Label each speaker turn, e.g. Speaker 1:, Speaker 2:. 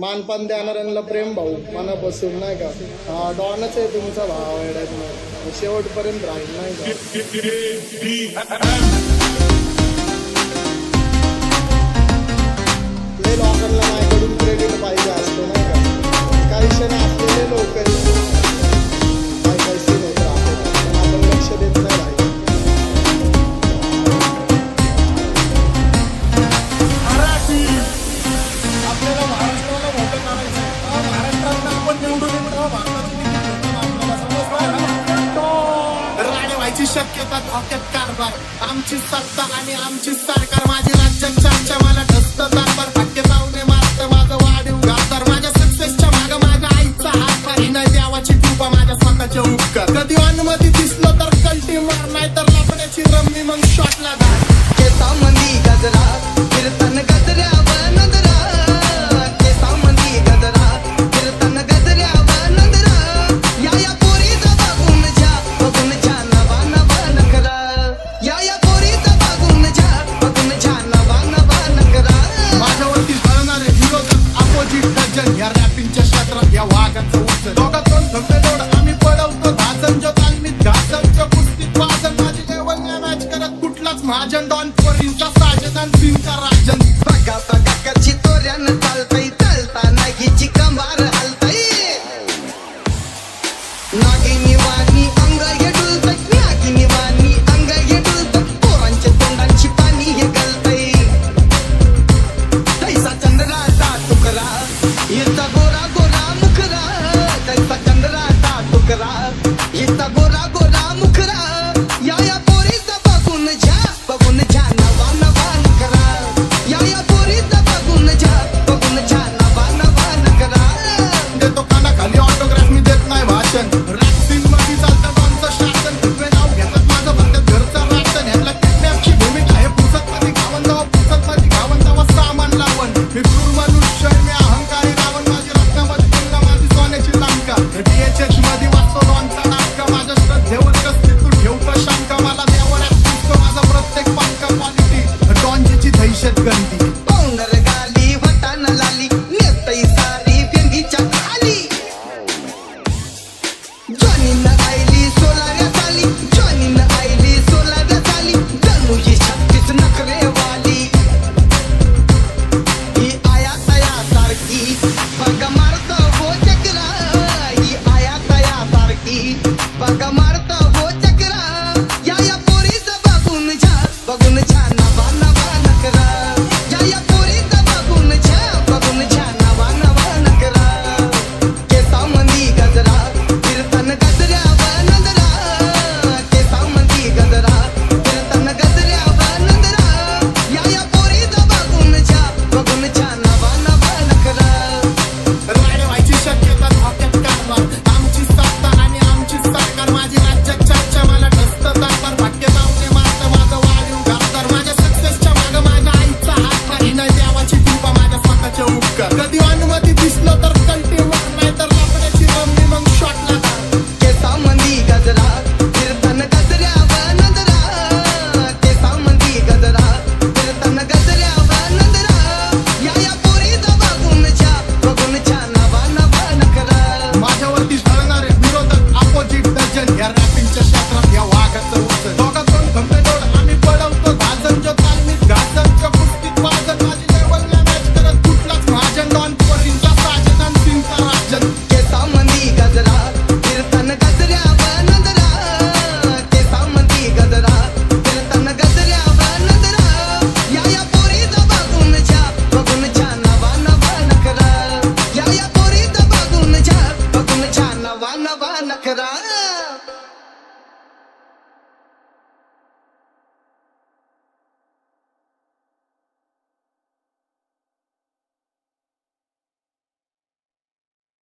Speaker 1: मानपान देणाऱ्यांना प्रेम भाऊ मनापासून नाही का. हा डॉनच आहे तुमचा भाव येण्यात शेवटपर्यंत राहील नाही का. लय लोकांना माझ्याकडून क्रेडिट पाहिजे असतो नाही का. काही क्षण असलेले लोक काही काही सीन होत राहतात पण आपण लक्ष देत नाही राहील. आपल्याला महाराष्ट्राला मोठं करायचं आहे. महाराष्ट्रात आपण निवडून राणे व्हायची शक्यता धोक्यात कारभार. आमची सत्ता आणि आमची सरकार माझी राज्यात चर्चा मला ढसत दारबार. भाग्य पाहुणे मारत माझं वाढीव घातदार. माझ्या सक्सेसच्या माग माझ्या आईचा हात नाही. नाही देवाची कृपा माझ्या स्वतःचे उपकार. कधी अनुमती दिसलं तर कल्टी मार नाही तर लपण्याची रम्मी मग शॉटला धार.
Speaker 2: केसामंदी गजरा फिरताना गजऱ्यावर नजरा. केसामंदी गजरा फिरताना गजऱ्यावर नजरा. या पोरीचा बघून झा नवा नवा नखरा. या पोरीचा बघून झा नवा नवा नखरा.
Speaker 1: माझ्यावरती जळणारे विरोधक अपोजिट डझन. या रॅपिंगच्या क्षेत्रात या वाघाचं उचल. दोघात दोन धक्के लोड आम्ही पडवतो धाजन. जो तालमीत घासनच्या कुस्तीत वाजन. माझी लेवल नाही मॅच करत कुठलाच महाजन. डॉन पोरींचा साजन आणि बिनचा राजन.
Speaker 2: बघा बघा कशी तोऱ्यानं चालतंय. चालता नागीची कंबार हलतंय. नागिनी वाणी अंग हे डुलतंय. नागिनी वाणी अंग हे डुलतंय. पोरांच्या तोंडांची पाणी हे गलतंय. तैसा चंद्राचा तुकडा हिचा गोरा गोरा मुखरा. तैसा चंद्राचा तुकडा हिचा गोरा गोरा मुखरा. या पोरीचा बघून झा नवा नवा नखरा. या पोरीचा बघून झा नवा नवा नखरा.
Speaker 1: देतो कानाखाली ऑटोग्राफ मी देत नाही भाषण. रॅप सीन मध्ये चालतं आमचं शासन. कुठे नाव घेतात माझं म्हणतात घरचं राशन. ह्याला किडनॅपची भूमिका आहे. पुसत मध्ये घावन जावं पुसत मध्ये घावन जावं सामान लावण. मी क्रूर मनुष्य मी अहंकारी रावण. माझी रत्नामध्ये गंगा माझी सोन्याची लंका. DHH मध्ये वाचतो डॉनचा नाटका. माझ्या श्रद्धेवर कसली तू ठेवतो शंका. मला देवर दिसतो माझा प्रत्येक पंका. क्वालिटी डॉनची दहशत गंदी.
Speaker 2: पावनर गाली वटान लाली नेतई सारी फेंगीच्या खाली. जॉनीनं आईली 16व्या साली. जॉनीनं आईली 16व्या साली. जणूजी 36 नखरे वाली. ही आया तया सारखी